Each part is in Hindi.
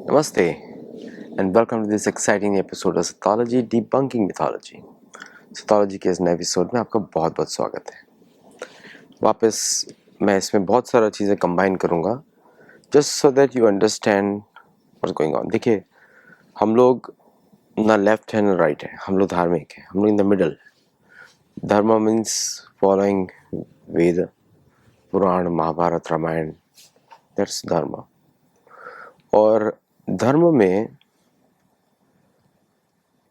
Namaste and welcome to this exciting episode of Cythology Debunking Mythology. Cythology के इस नए एपिसोड में आपका बहुत बहुत स्वागत है। वापस मैं इसमें बहुत सारा चीज़ें कंबाइन करूँगा just so that you understand what's going on. देखिए, हम लोग ना लेफ्ट है ना राइट है, हम लोग धार्मिक है, हम लोग in the middle. Dharma means following Veda, Purana, Mahabharata, Ramayana, that's dharma. और धर्म में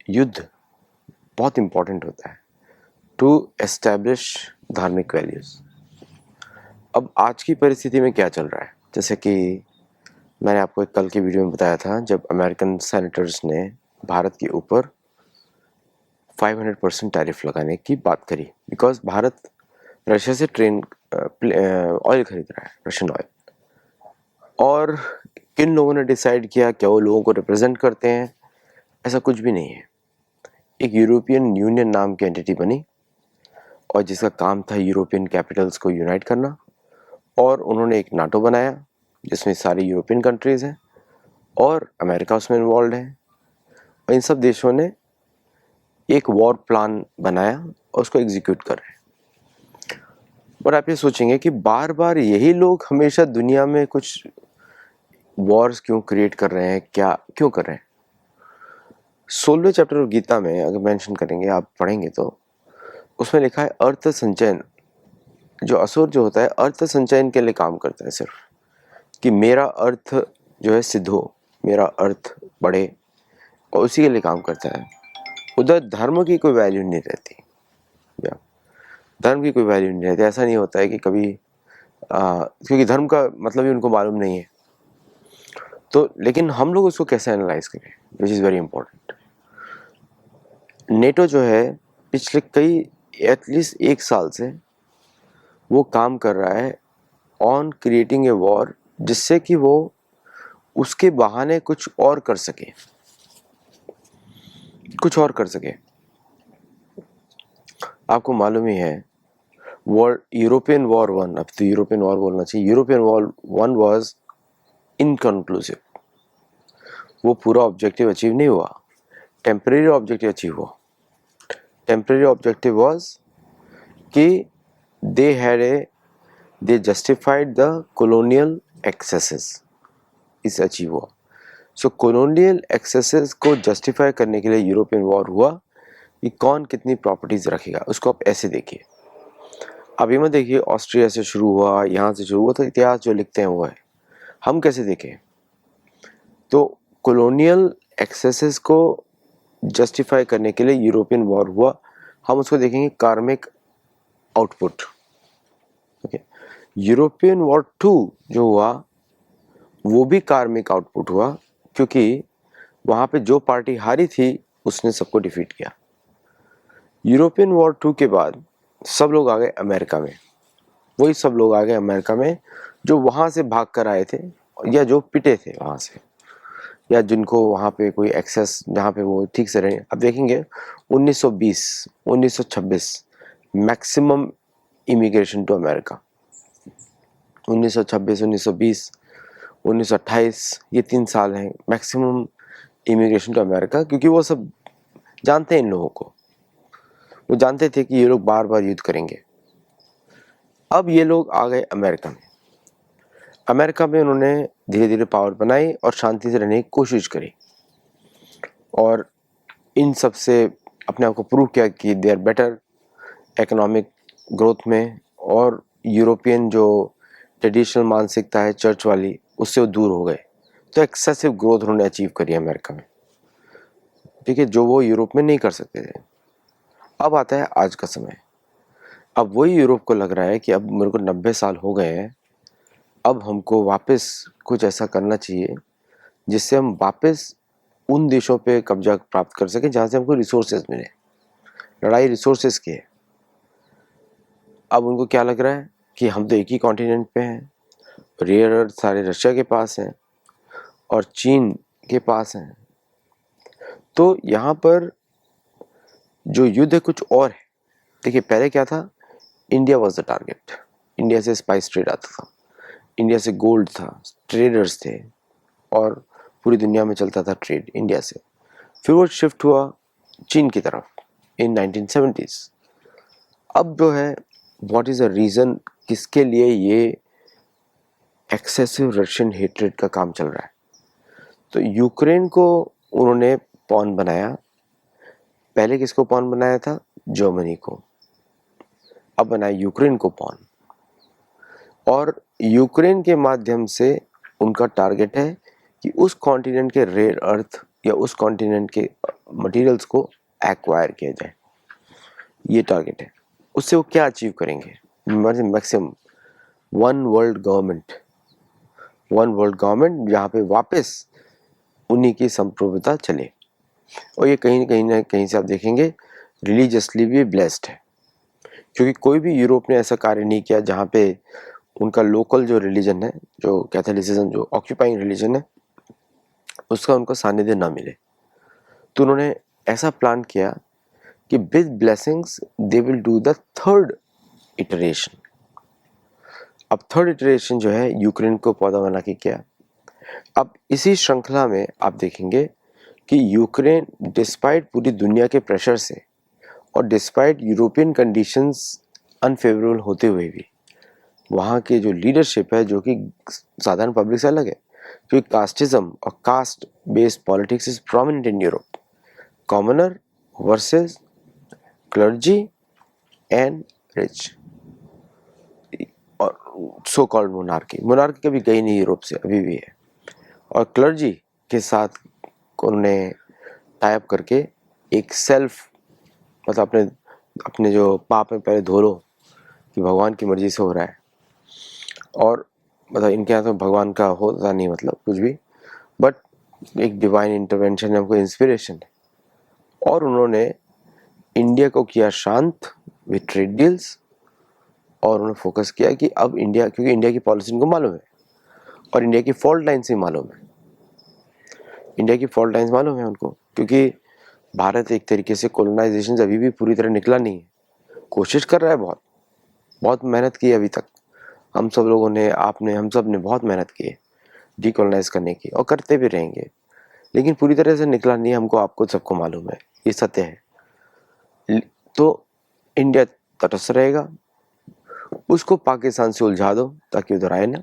युद्ध बहुत इम्पोर्टेंट होता है टू एस्टैब्लिश धार्मिक वैल्यूज़। अब आज की परिस्थिति में क्या चल रहा है, जैसे कि मैंने आपको एक कल की वीडियो में बताया था, जब अमेरिकन सेनेटर्स ने भारत के ऊपर 500% टैरिफ लगाने की बात करी, बिकॉज भारत रशिया से ऑयल खरीद रहा है, रशियन ऑयल। और किन लोगों ने डिसाइड किया, क्या वो लोगों को रिप्रेजेंट करते हैं? ऐसा कुछ भी नहीं है। एक यूरोपियन यूनियन नाम की एंटिटी बनी और जिसका काम था यूरोपियन कैपिटल्स को यूनाइट करना, और उन्होंने एक नाटो बनाया जिसमें सारी यूरोपियन कंट्रीज़ हैं और अमेरिका उसमें इन्वॉल्व है। और इन सब देशों ने एक वॉर प्लान बनाया और उसको एग्जीक्यूट कर रहे हैं। और आप ये सोचेंगे कि बार बार यही लोग हमेशा दुनिया में कुछ वॉर्स क्यों क्रिएट कर रहे हैं, क्या क्यों कर रहे हैं? 16वें चैप्टर ऑफ गीता में अगर मेंशन करेंगे, आप पढ़ेंगे तो उसमें लिखा है अर्थ संचयन। जो असुर जो होता है अर्थ संचयन के लिए काम करता है, सिर्फ कि मेरा अर्थ जो है सिद्ध हो, मेरा अर्थ बढ़े, और उसी के लिए काम करता है। उधर धर्म की कोई वैल्यू नहीं रहती, या धर्म की कोई वैल्यू नहीं रहती। ऐसा नहीं होता है कि कभी क्योंकि धर्म का मतलब ही उनको मालूम नहीं है। तो लेकिन हम लोग उसको कैसे एनालाइज करें, which is very important. NATO जो है पिछले कई एटलीस्ट 1 साल से वो काम कर रहा है ऑन क्रिएटिंग ए वॉर, जिससे कि वो उसके बहाने कुछ और कर सके, कुछ और कर सके। आपको मालूम ही है यूरोपियन वॉर 1, अब तो यूरोपियन वॉर बोलना चाहिए, यूरोपियन वॉर 1 वाज इनकन्क्लूसिव। वो पूरा ऑब्जेक्टिव अचीव नहीं हुआ, टेम्परेरी ऑब्जेक्टिव अचीव हुआ। टेम्परेरी ऑब्जेक्टिव वाज कि दे जस्टिफाइड द कॉलोनियल एक्सेसेस, इस अचीव हुआ। सो कॉलोनियल एक्सेसेस को जस्टिफाई करने के लिए यूरोपियन वॉर हुआ कि कौन कितनी प्रॉपर्टीज रखेगा। उसको आप ऐसे देखिए, अभी मत देखिए ऑस्ट्रिया से शुरू हुआ, यहाँ से शुरू हुआ, तो इतिहास जो लिखते हैं वो है। हम कैसे देखें? तो कॉलोनियल एक्सेसेस को जस्टिफाई करने के लिए यूरोपियन वॉर हुआ। हम उसको देखेंगे कार्मिक आउटपुट। ओके, यूरोपियन वॉर 2 जो हुआ वो भी कार्मिक आउटपुट हुआ, क्योंकि वहाँ पे जो पार्टी हारी थी उसने सबको डिफीट किया। यूरोपियन वॉर 2 के बाद सब लोग आ गए अमेरिका में। वही सब लोग आ गए अमेरिका में जो वहाँ से भाग कर आए थे, या जो पिटे थे वहाँ से, या जिनको वहाँ पे कोई एक्सेस, जहाँ पे वो ठीक से रहे। अब देखेंगे 1920, 1926 मैक्सिमम इमिग्रेशन टू अमेरिका। 1926, 1920, 1928, ये 3 साल हैं मैक्सिमम इमिग्रेशन टू अमेरिका, क्योंकि वो सब जानते हैं इन लोगों को। वो जानते थे कि ये लोग बार बार युद्ध करेंगे। अब ये लोग आ गए अमेरिका में। अमेरिका में उन्होंने धीरे धीरे पावर बनाई और शांति से रहने की कोशिश करी, और इन सब से अपने आप को प्रूव किया कि they are better economic growth में, और यूरोपियन जो ट्रेडिशनल मानसिकता है चर्च वाली, उससे वो दूर हो गए। तो एक्सेसिव ग्रोथ उन्होंने अचीव करी अमेरिका में, ठीक है, जो वो यूरोप में नहीं कर सकते थे। अब आता है आज का समय। अब वही यूरोप को लग रहा है कि अब मेरे को 90 साल हो गए हैं, अब हमको वापस कुछ ऐसा करना चाहिए जिससे हम वापस उन देशों पे कब्जा प्राप्त कर सकें जहाँ से हमको रिसोर्सेज मिले। लड़ाई रिसोर्सेज की है। अब उनको क्या लग रहा है कि हम तो एक ही कॉन्टिनेंट पे हैं, रेयर अर्थ सारे रशिया के पास हैं और चीन के पास हैं, तो यहाँ पर जो युद्ध है कुछ और है। देखिए, पहले क्या था, India was the target. India से स्पाइस ट्रेड आता था, इंडिया से गोल्ड था, ट्रेडर्स थे, और पूरी दुनिया में चलता था ट्रेड इंडिया से, फिर वो शिफ्ट हुआ चीन की तरफ इन 1970s। अब जो है व्हाट इज़ द रीज़न, किसके लिए ये एक्सेसिव रशियन हेट्रेड का काम चल रहा है? तो यूक्रेन को उन्होंने पॉन बनाया। पहले किसको पॉन बनाया था? जर्मनी को। अब बनाया यूक्रेन को पॉन, और यूक्रेन के माध्यम से उनका टारगेट है कि उस कॉन्टिनेंट के रेयर अर्थ या उस कॉन्टिनेंट के मटेरियल्स को एक्वायर किया जाए। ये टारगेट है। उससे वो क्या अचीव करेंगे? मैक्सिमम वन वर्ल्ड गवर्नमेंट जहाँ पे वापस उन्हीं की संप्रभुता चले। और ये कहीं ना कहीं से आप देखेंगे रिलीजियसली भी ब्लेस्ड है, क्योंकि कोई भी यूरोप ने ऐसा कार्य नहीं किया जहाँ पे उनका लोकल जो रिलीजन है, जो कैथोलिसिज्म, जो ऑक्यूपाइंग रिलीजन है, उसका उनको सानिध्य ना मिले। तो उन्होंने ऐसा प्लान किया कि with blessings they will do the third iteration. अब थर्ड इटरेशन जो है यूक्रेन को पौधा बना के किया। अब इसी श्रृंखला में आप देखेंगे कि यूक्रेन डिस्पाइट पूरी दुनिया के प्रेशर से और डिस्पाइट यूरोपियन कंडीशंस अनफेवरेबल होते हुए भी वहाँ के जो लीडरशिप है, जो कि साधारण पब्लिक से अलग है, क्योंकि कास्टिज्म और caste based politics is prominent in Europe. Commoner versus clergy and rich, और सो कॉल्ड मोनार्की कभी गई नहीं यूरोप से, अभी भी है। और क्लर्जी के साथ उन्होंने टाइप करके एक सेल्फ, मतलब अपने जो पाप में पहले धो लो कि भगवान की मर्जी से हो रहा है। और मतलब इनके यहाँ तो भगवान का होता नहीं, मतलब कुछ भी, बट एक डिवाइन इंटरवेंशन है, हमको इंस्पिरेशन है। और उन्होंने इंडिया को किया शांत विद ट्रेड डील्स, और उन्होंने फोकस किया कि अब इंडिया, क्योंकि इंडिया की पॉलिसी उनको मालूम है और इंडिया की फॉल्ट लाइन से मालूम है, इंडिया की फॉल्ट लाइन्स मालूम है उनको, क्योंकि भारत एक तरीके से कॉलोनाइजेशन से अभी भी पूरी तरह निकला नहीं है। कोशिश कर रहा है, बहुत बहुत मेहनत की है अभी तक। हम सब लोगों ने, आपने, हम सब ने बहुत मेहनत की है डीकोलोनाइज करने की, और करते भी रहेंगे, लेकिन पूरी तरह से निकला नहीं है। हमको, आपको, सबको मालूम है, ये सत्य है। तो इंडिया तटस्थ रहेगा, उसको पाकिस्तान से उलझा दो ताकि उधर आए ना।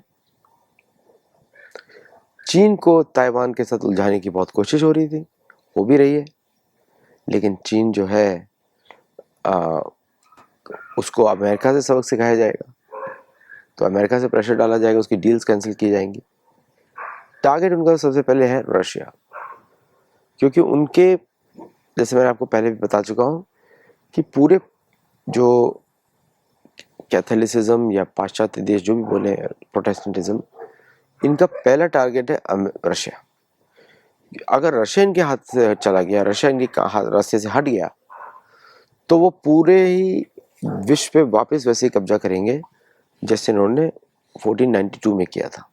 चीन को ताइवान के साथ उलझाने की बहुत कोशिश हो रही थी, हो भी रही है, लेकिन चीन जो है उसको अमेरिका से सबक सिखाया जाएगा, तो अमेरिका से प्रेशर डाला जाएगा, उसकी डील्स कैंसिल की जाएंगी। टारगेट उनका सबसे पहले है रशिया, क्योंकि उनके, जैसे मैंने आपको पहले भी बता चुका हूँ कि पूरे जो कैथोलिसिज्म या पाश्चात्य देश जो भी बोले, प्रोटेस्टेंटिज्म, इनका पहला टारगेट है रशिया। अगर रशिया इनके हाथ से चला गया, रशिया इनके रास्ते से हट गया, तो वो पूरे ही विश्व पे वापस वैसे ही कब्जा करेंगे जैसे उन्होंने 1492 में किया था।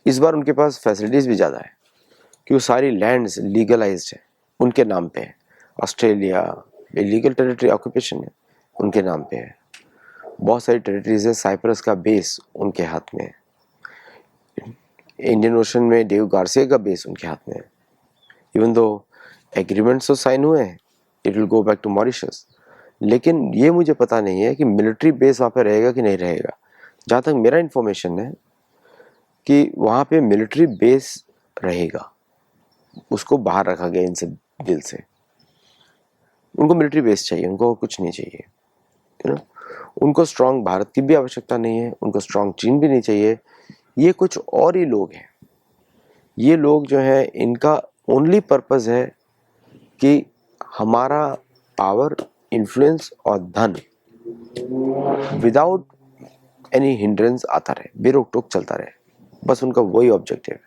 इस बार उनके पास फैसिलिटीज़ भी ज़्यादा है, कि वो सारी लैंड्स लीगलाइज्ड है, उनके नाम पे है। ऑस्ट्रेलिया इलीगल टेरिटरी ऑक्यूपेशन है, उनके नाम पे है। बहुत सारी टेरिटरीज है, साइप्रस का बेस उनके हाथ में है, इंडियन ओशन में डेव गार्सिया का बेस उनके हाथ में है। इवन दो एग्रीमेंट्स तो साइन हुए हैं, it will go back to Mauritius, लेकिन ये मुझे पता नहीं है कि मिलिट्री बेस वहाँ पे रहेगा कि नहीं रहेगा। जहाँ तक मेरा इन्फॉर्मेशन है कि वहाँ पे मिलिट्री बेस रहेगा, उसको बाहर रखा गया इनसे दिल से। उनको मिलिट्री बेस चाहिए, उनको कुछ नहीं चाहिए, यू नो। उनको स्ट्रांग भारत की भी आवश्यकता नहीं है, उनको स्ट्रांग चीन भी नहीं चाहिए। ये कुछ और ही लोग हैं। ये लोग जो हैं, इनका ओनली पर्पस है कि हमारा पावर, इन्फ्लुएंस और धन विदाउट एनी हिंड्रेंस आता रहे, बेरोक टोक चलता रहे, बस उनका वही ऑब्जेक्टिव है।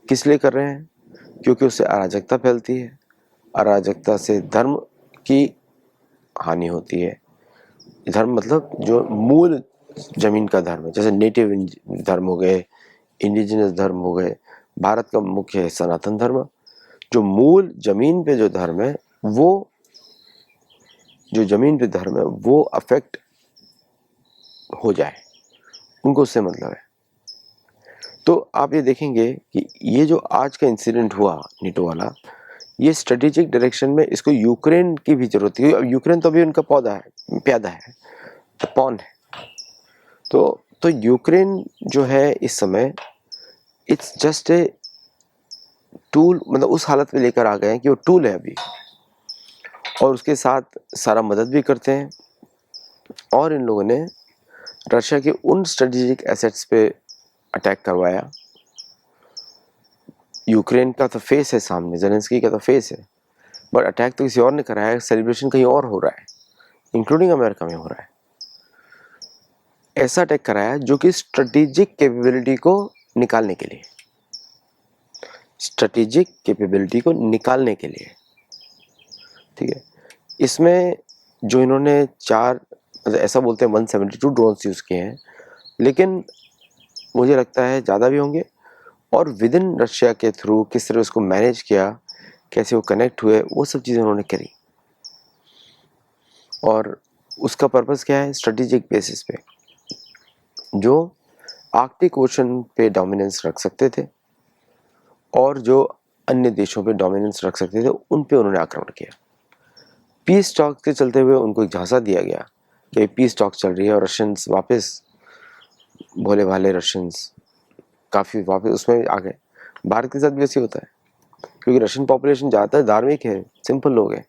किस लिए कर रहे हैं? क्योंकि उससे अराजकता फैलती है, अराजकता से धर्म की हानि होती है। धर्म मतलब जो मूल जमीन का धर्म है, जैसे नेटिव धर्म हो गए, इंडिजिनस धर्म हो गए। भारत का मुख्य है सनातन धर्म। जो मूल जमीन पे जो धर्म है, वो जो जमीन पे धर्म है वो अफेक्ट हो जाए, उनको उससे मतलब है। तो आप ये देखेंगे कि ये जो आज का इंसिडेंट हुआ नेटो वाला, ये स्ट्रेटेजिक डायरेक्शन में इसको यूक्रेन की भी जरूरत थी। अब यूक्रेन तो अभी उनका प्यादा है, तो पॉन है। तो यूक्रेन जो है इस समय इट्स जस्ट ए टूल, मतलब उस हालत में लेकर आ गए हैं कि वो टूल है अभी, और उसके साथ सारा मदद भी करते हैं। और इन लोगों ने रशिया के उन स्ट्रेटेजिक एसेट्स पे अटैक करवाया। यूक्रेन का तो फेस है सामने, जेलेंस्की का तो फेस है, बट अटैक तो किसी और ने करा है। सेलिब्रेशन कहीं और हो रहा है, इंक्लूडिंग अमेरिका में हो रहा है। ऐसा अटैक कराया जो कि स्ट्रेटेजिक कैपेबिलिटी को निकालने के लिए, स्ट्रेटेजिक कैपेबिलिटी को निकालने के लिए, ठीक है। इसमें जो इन्होंने मतलब ऐसा बोलते हैं 172 ड्रोन्स यूज़ किए हैं, लेकिन मुझे लगता है ज़्यादा भी होंगे। और विद इन रशिया के थ्रू किस तरह उसको मैनेज किया, कैसे वो कनेक्ट हुए, वो सब चीज़ें उन्होंने करी। और उसका पर्पस क्या है, स्ट्रेटेजिक बेसिस पे जो आर्कटिक ओशन पे डोमिनेंस रख सकते थे और जो अन्य देशों पे डोमिनेंस रख सकते थे, उन पे उन्होंने आक्रमण किया। पीस टॉक्स के चलते हुए उनको एक झांसा दिया गया कि पीस टॉक्स चल रही है, और रशियंस वापस, भोले भाले रशियंस काफ़ी वापस उसमें आ गए। भारत के साथ भी ऐसे होता है, क्योंकि रशियन पॉपुलेशन ज़्यादातर धार्मिक है, सिंपल लोग हैं,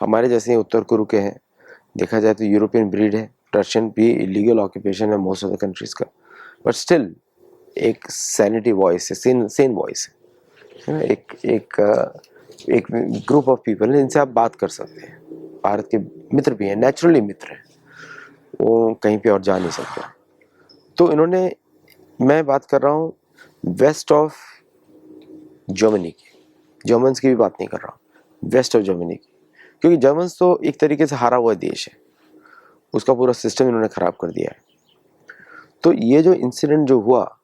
हमारे जैसे उत्तर कुरु के हैं। देखा जाए तो यूरोपियन ब्रीड है, रशियन भी इलीगल ऑक्यूपेशन है मोस्ट ऑफ द कंट्रीज का, बट स्टिल एक सैनिटी वॉइस है, सेन वॉइस है ना। एक ग्रुप ऑफ पीपल है जिनसे आप बात कर सकते हैं। भारत के मित्र भी हैं, नेचुरली मित्र हैं, वो कहीं पे और जा नहीं सकते। तो इन्होंने, मैं बात कर रहा हूँ वेस्ट ऑफ जर्मनी की, जर्मन्स की भी बात नहीं कर रहा हूँ, वेस्ट ऑफ जर्मनी की, क्योंकि जर्मन्स तो एक तरीके से हारा हुआ देश है, उसका पूरा सिस्टम इन्होंने ख़राब कर दिया है। तो ये जो इंसिडेंट जो हुआ,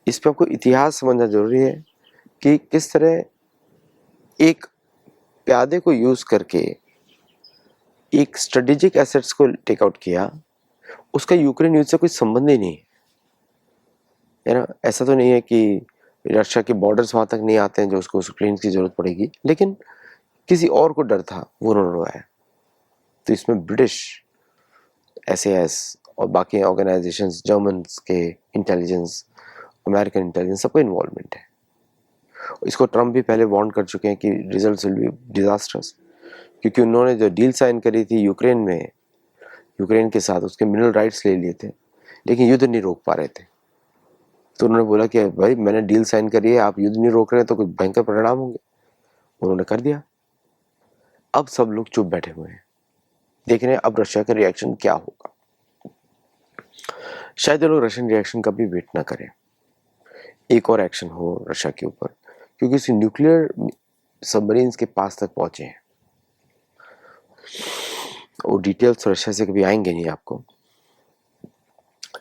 इस पर आपको इतिहास समझना जरूरी है कि किस तरह एक प्यादे को यूज़ करके एक स्ट्रेटेजिक एसेट्स को टेक आउट किया। उसका यूक्रेन युद्ध से कोई संबंध ही नहीं है ना। ऐसा तो नहीं है कि रशिया के बॉर्डर्स वहाँ तक नहीं आते हैं जो उसको यूक्रेन की ज़रूरत पड़ेगी, लेकिन किसी और को डर था, वो उन्होंने उड़वाया। तो इसमें ब्रिटिश SAS और बाकी ऑर्गेनाइजेशंस, जर्मन्स के इंटेलिजेंस, अमेरिकन इंटेलिजेंस, सबको इन्वॉल्वमेंट है। इसको ट्रम्प भी पहले वार्न कर चुके हैं कि रिजल्ट्स विल बी डिजास्टर्स, क्योंकि उन्होंने जो डील साइन करी थी यूक्रेन में, यूक्रेन के साथ उसके मिनरल राइट्स ले लिए थे, लेकिन युद्ध नहीं रोक पा रहे थे। तो उन्होंने बोला कि भाई मैंने डील साइन करी है, आप युद्ध नहीं रोक रहे तो कुछ भयंकर परिणाम होंगे। उन्होंने कर दिया। अब सब लोग चुप बैठे हुए हैं, देख रहे हैं अब रशिया का रिएक्शन क्या होगा। शायद ये लोग रशियन रिएक्शन का भी वेट ना करें, एक और एक्शन हो रशिया के ऊपर, क्योंकि इस न्यूक्लियर सबमरीन्स के पास तक पहुंचे हैं। वो डिटेल्स रशिया से कभी आएंगे नहीं आपको,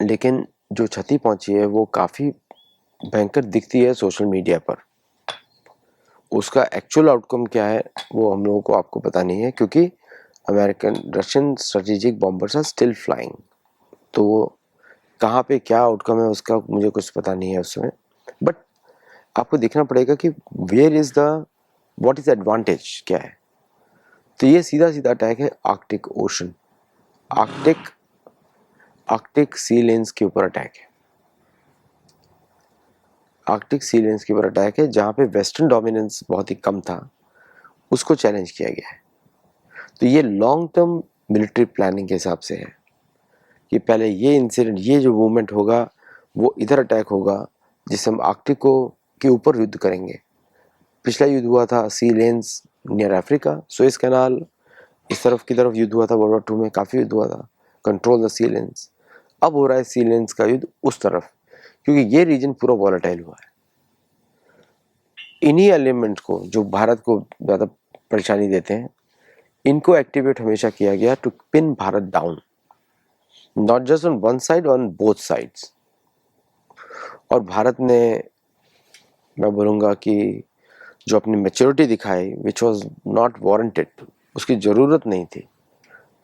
लेकिन जो क्षति पहुंची है वो काफ़ी भयंकर दिखती है सोशल मीडिया पर। उसका एक्चुअल आउटकम क्या है वो हम लोगों को, आपको पता नहीं है, क्योंकि Russian strategic bombers are still flying. तो वो कहाँ पे क्या आउटकम है उसका मुझे कुछ पता नहीं है उस समय, बट आपको देखना पड़ेगा कि where is the, what is advantage, क्या है। तो ये सीधा सीधा अटैक है Arctic Ocean, Arctic sea lanes के ऊपर अटैक है। आर्कटिक सी लेन्स के ऊपर अटैक है, जहाँ पे वेस्टर्न डोमिनेंस बहुत ही कम था, उसको चैलेंज किया गया है। तो ये लॉन्ग टर्म मिलिट्री प्लानिंग के हिसाब से है कि पहले ये इंसिडेंट, ये जो मूवमेंट होगा वो इधर अटैक होगा, जिससे हम आर्कटिक को के ऊपर युद्ध करेंगे। पिछला युद्ध हुआ था sea lanes near Africa, Suez canal, इस तरफ की तरफ युद्ध हुआ था वर्ल्ड वॉर 2 में, काफ़ी युद्ध हुआ था, कंट्रोल द सी लेन्स। अब हो रहा है सी लेन्स का युद्ध उस तरफ, क्योंकि ये रीजन पूरा वॉलेटाइल हुआ है। इन्हीं एलिमेंट को जो भारत को ज़्यादा परेशानी देते हैं, इनको एक्टिवेट हमेशा किया गया to pin Bharat down, not just on one side, on both sides. और भारत ने, मैं बोलूँगा कि जो अपनी मैच्योरिटी दिखाई, विच वॉज नॉट वारंटेड, उसकी ज़रूरत नहीं थी,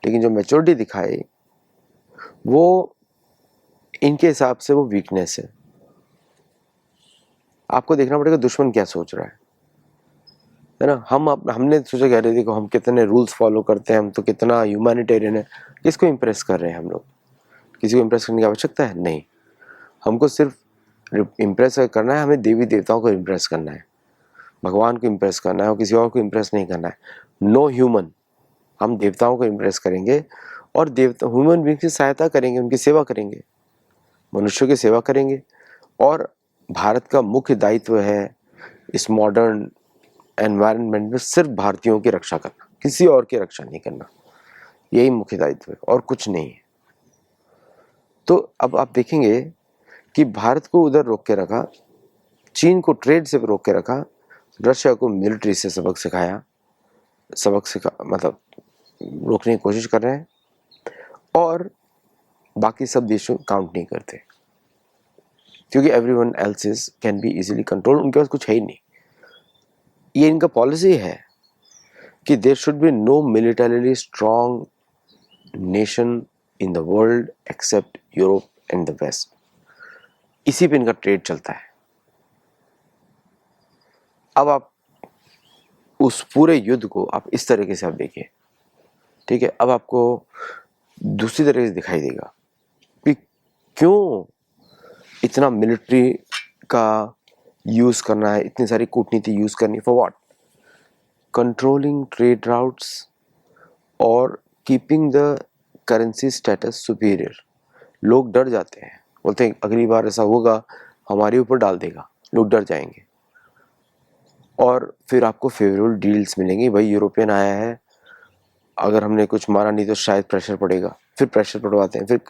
लेकिन जो मैच्योरिटी दिखाई वो इनके हिसाब से वो वीकनेस है। आपको देखना पड़ेगा दुश्मन क्या सोच रहा है ना। हमने सोचा कि अरे देखो हम कितने रूल्स फॉलो करते हैं, हम तो कितना ह्यूमैनिटेरियन है। किसको इम्प्रेस कर रहे हैं हम लोग? किसी को इम्प्रेस करने की आवश्यकता है नहीं। हमको सिर्फ इम्प्रेस करना है, हमें देवी देवताओं को इम्प्रेस करना है, भगवान को इम्प्रेस करना है, और किसी और को इम्प्रेस नहीं करना है। नो ह्यूमन, हम देवताओं को इम्प्रेस करेंगे और देवता ह्यूमन बीइंग की सहायता करेंगे, उनकी सेवा करेंगे, मनुष्यों की सेवा करेंगे। और भारत का मुख्य दायित्व है इस मॉडर्न एनवायरनमेंट में सिर्फ भारतीयों की रक्षा करना, किसी और की रक्षा नहीं करना। यही मुख्य दायित्व है और कुछ नहीं है। तो अब आप देखेंगे कि भारत को उधर रोक के रखा, चीन को ट्रेड से रोक के रखा, रशिया को मिलिट्री से सबक सिखा मतलब रोकने की कोशिश कर रहे हैं, और बाकी सब देशों काउंट नहीं करते, क्योंकि everyone else is can be easily control. उनके पास कुछ है ही नहीं। ये इनका पॉलिसी है कि there should be no militarily strong nation in the world except Europe and the West. इसी पे इनका ट्रेड चलता है। अब आप उस पूरे युद्ध को आप इस तरीके से आप देखिए, ठीक है। अब आपको दूसरी तरीके से दिखाई देगा कि क्यों इतना मिलिट्री का यूज करना है, इतनी सारी कूटनीति यूज करनी, for what? Controlling trade routes और keeping the currency status superior. लोग डर जाते हैं, बोलते हैं अगली बार ऐसा होगा हमारे ऊपर डाल देगा, लोग डर जाएंगे। और फिर आपको फेवरेबल डील्स मिलेंगी, भाई यूरोपियन आया है, अगर हमने कुछ माना नहीं तो शायद प्रेशर पड़ेगा। फिर प्रेशर पड़वाते हैं, फिर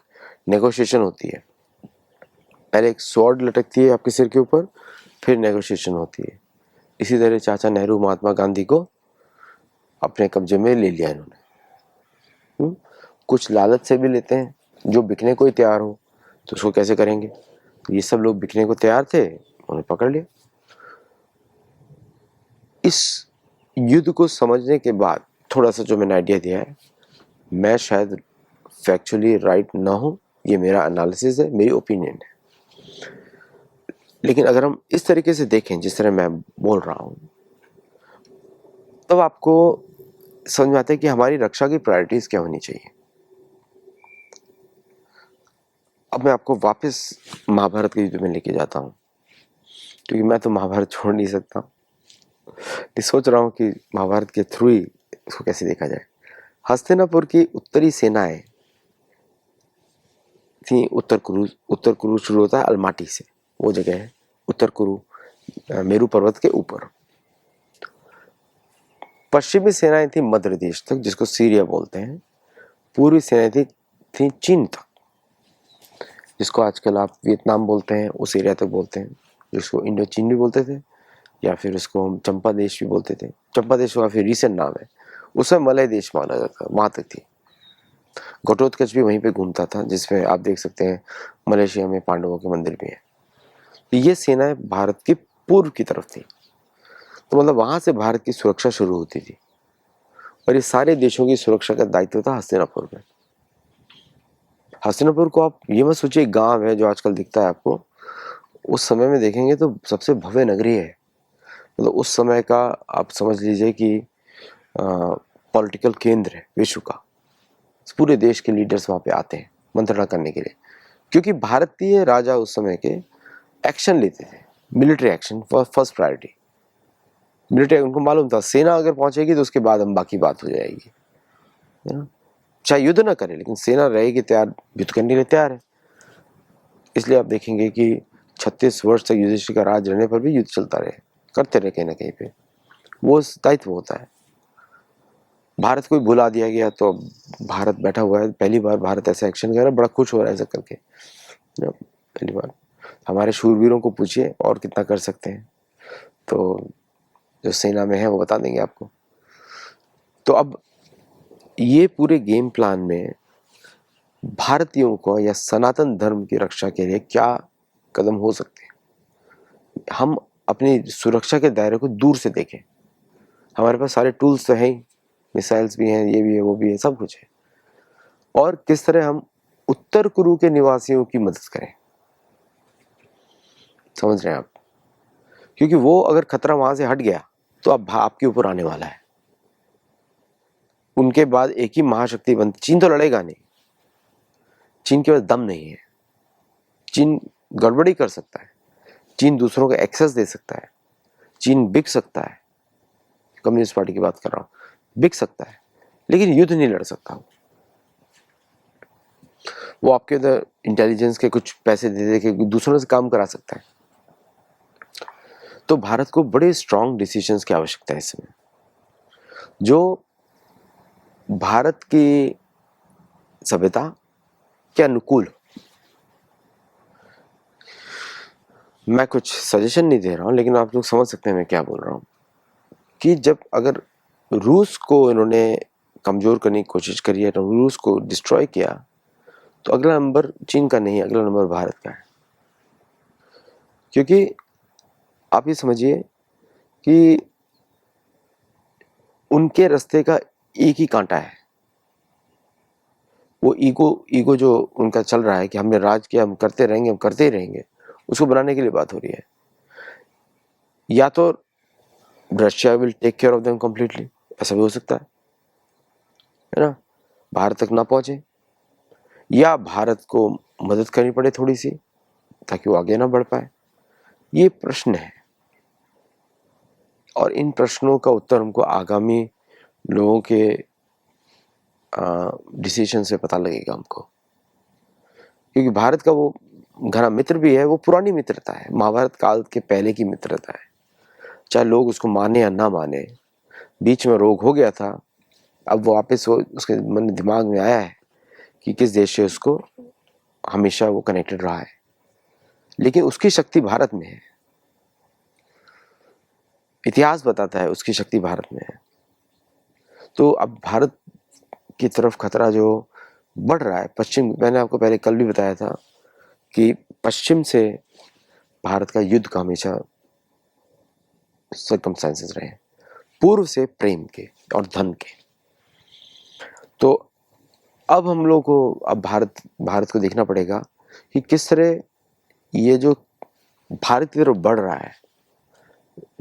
नेगोशिएशन होती है। पहले एक स्वॉर्ड लटकती है आपके सिर के ऊपर, फिर नेगोशिएशन होती है। इसी तरह चाचा नेहरू महात्मा गांधी को अपने कब्जे में ले लिया इन्होंने। कुछ लालच से भी लेते हैं, जो बिकने को ही तैयार हो तो उसको कैसे करेंगे। तो ये सब लोग बिकने को तैयार थे, उन्हें पकड़ लिया। इस युद्ध को समझने के बाद थोड़ा सा जो मैंने आइडिया दिया है, मैं शायद फैक्चुअली राइट ना हूं, ये मेरा एनालिसिस है, मेरी ओपिनियन है। लेकिन अगर हम इस तरीके से देखें जिस तरह मैं बोल रहा हूं, तब आपको समझ में आता है कि हमारी रक्षा की प्रायोरिटीज क्या होनी चाहिए। अब मैं आपको वापस महाभारत के युद्ध में लेके जाता हूं, क्योंकि मैं तो महाभारत छोड़ नहीं सकता। सोच रहा हूं कि महाभारत के थ्रू ही इसको कैसे देखा जाए। हस्तिनापुर की उत्तरी सेनाएं थी, उत्तर कुरु शुरू होता है अलमाटी से, वो जगह है उत्तर कुरु, मेरू पर्वत के ऊपर। पश्चिमी सेनाएं थी मध्य देश तक, जिसको सीरिया बोलते हैं। पूर्वी सेनाएं थी चीन तक, जिसको आजकल आप वियतनाम बोलते हैं, उस एरिया तक बोलते हैं, जिसको इंडो चीन भी बोलते थे, या फिर उसको हम चंपा देश भी बोलते थे। चंपा देश काफी रिसेंट नाम है, उस समय मलय देश माना जाता, वहां तक थी। घटोत्कच भी वहीं पे घूमता था, जिसमें आप देख सकते हैं मलेशिया में पांडवों के मंदिर भी है। तो ये सेनाएं भारत की पूर्व की तरफ थी, तो मतलब वहां से भारत की सुरक्षा शुरू होती थी, और ये सारे देशों की सुरक्षा का दायित्व था हस्तिनापुर में। हस्तिनापुर को आप ये मत सोचिए गांव है जो आजकल दिखता है आपको, उस समय में देखेंगे तो सबसे भव्य नगरी है। मतलब उस समय का आप समझ लीजिए कि पॉलिटिकल केंद्र है विश्व का। पूरे देश के लीडर्स वहां पे आते हैं मंत्रणा करने के लिए, क्योंकि भारतीय राजा उस समय के एक्शन लेते थे, military action first priority. Military, उनको मालूम था सेना अगर पहुंचेगी तो उसके बाद हम बाकी बात हो जाएगी, है ना। चाहे युद्ध ना करे, लेकिन सेना रहेगी तैयार, युद्ध करने के लिए तैयार है। इसलिए आप देखेंगे कि 36 वर्ष तक युधिष्ठिर का राज रहने पर भी युद्ध चलता रहे, करते रहे कहीं ना कहीं पे, वो दायित्व होता है। भारत को भुला दिया गया तो भारत बैठा हुआ है, पहली बार भारत ऐसा एक्शन कर रहा है, बड़ा खुश हो रहा है ऐसा करके, पहली बार। हमारे शूरवीरों को पूछिए और कितना कर सकते हैं, तो जो सेना में है वो बता देंगे आपको। तो अब ये पूरे गेम प्लान में भारतीयों को या सनातन धर्म की रक्षा के लिए क्या कदम हो सकते हैं। हम अपनी सुरक्षा के दायरे को दूर से देखें। हमारे पास सारे टूल्स तो हैं, मिसाइल्स भी हैं, ये भी है, वो भी है, सब कुछ है। और किस तरह हम उत्तर कुरु के निवासियों की मदद करें, समझ रहे हैं आप। क्योंकि वो अगर खतरा वहां से हट गया तो अब आपके ऊपर आने वाला है। उनके बाद एक ही महाशक्ति बनती, चीन तो लड़ेगा नहीं, चीन के पास दम नहीं है, चीन गड़बड़ी कर सकता है, चीन दूसरों को एक्सेस दे सकता है, चीन बिक सकता है, कम्युनिस्ट पार्टी की बात कर रहा हूं, बिक सकता है, लेकिन युद्ध नहीं लड़ सकता। वो आपके अंदर इंटेलिजेंस के कुछ पैसे दे दे के दूसरों से काम करा सकता है। तो भारत को बड़े स्ट्रांग डिसीजंस की आवश्यकता है इस समय, जो भारत की सभ्यता के अनुकूल। मैं कुछ सजेशन नहीं दे रहा हूं, लेकिन आप लोग समझ सकते हैं मैं क्या बोल रहा हूं, कि जब अगर रूस को इन्होंने कमजोर करने की कोशिश करी है, रूस को डिस्ट्रॉय किया, तो अगला नंबर चीन का नहीं, अगला नंबर भारत का है। क्योंकि आप ये समझिए कि उनके रास्ते का एक ही कांटा है, वो ईगो जो उनका चल रहा है कि हमने राज किया, हम करते रहेंगे, हम करते ही रहेंगे, उसको बनाने के लिए बात हो रही है। या तो Russia will take care of them completely, ऐसा भी हो सकता है ना, भारत तक ना पहुंचे, या भारत को मदद करनी पड़े थोड़ी सी ताकि वो आगे ना बढ़ पाए। ये प्रश्न है, और इन प्रश्नों का उत्तर हमको आगामी लोगों के डिसीजन से पता लगेगा हमको। क्योंकि भारत का वो घना मित्र भी है, वो पुरानी मित्रता है, महाभारत काल के पहले की मित्रता है, चाहे लोग उसको माने या ना माने। बीच में रोग हो गया था, अब वो वापस उसके मन दिमाग में आया है कि किस देश से उसको हमेशा वो कनेक्टेड रहा है, लेकिन उसकी शक्ति भारत में है, इतिहास बताता है उसकी शक्ति भारत में है। तो अब भारत की तरफ खतरा जो बढ़ रहा है, पश्चिम, मैंने आपको पहले कल भी बताया था कि पश्चिम से भारत का युद्ध का हमेशा सर्कमस्टेंसेस रहे, पूर्व से प्रेम के और धन के। तो अब हम लोग को अब भारत को देखना पड़ेगा कि किस तरह ये जो भारत की तरफ बढ़ रहा है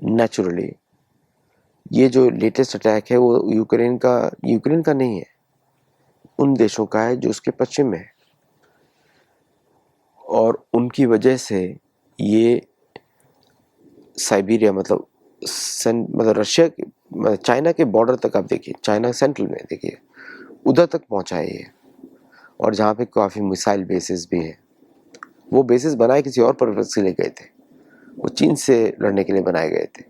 नेचुरली, ये जो लेटेस्ट अटैक है वो यूक्रेन का नहीं है, उन देशों का है जो उसके पश्चिम में है, और उनकी वजह से ये साइबेरिया मतलब रशिया, चाइना के बॉर्डर तक आप देखिए, चाइना सेंट्रल में देखिए, उधर तक पहुंचा है ये, और जहाँ पे काफ़ी मिसाइल बेसिस भी हैं। वो बेसिस बनाए किसी और पर्पज के लिए गए थे, वो चीन से लड़ने के लिए बनाए गए थे,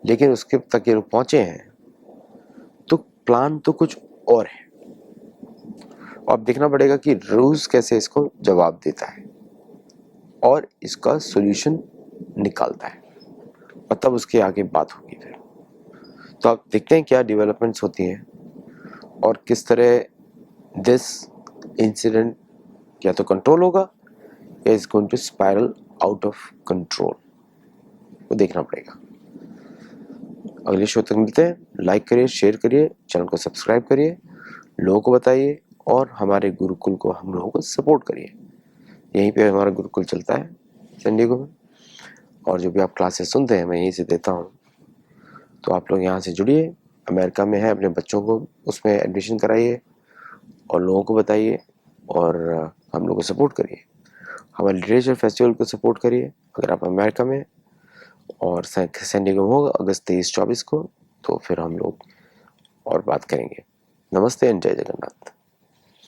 लेकिन उसके तक ये लोग पहुंचे हैं, तो प्लान तो कुछ और है। अब देखना पड़ेगा कि रूस कैसे इसको जवाब देता है और इसका सॉल्यूशन निकालता है, और तब उसके आगे बात होगी फिर। तो आप देखते हैं क्या डेवलपमेंट्स होती हैं और किस तरह दिस इंसिडेंट या तो कंट्रोल होगा या is going to spiral out of control, वो देखना पड़ेगा। अगले शो तक मिलते हैं। लाइक करिए, शेयर करिए, चैनल को सब्सक्राइब करिए, लोगों को बताइए, और हमारे गुरुकुल को हम लोगों को सपोर्ट करिए। यहीं पे हमारा गुरुकुल चलता है सैन डिएगो में, और जो भी आप क्लासेस सुनते हैं मैं यहीं से देता हूँ, तो आप लोग यहाँ से जुड़िए। अमेरिका में है, अपने बच्चों को उसमें एडमिशन कराइए और लोगों को बताइए, और हम लोग को सपोर्ट करिए। हमारे लिटरेचर फेस्टिवल को सपोर्ट करिए अगर आप अमेरिका में, और सैन डिएगो में होगा अगस्त 23-24 को, तो फिर हम लोग और बात करेंगे। नमस्ते एंड जय जगन्नाथ।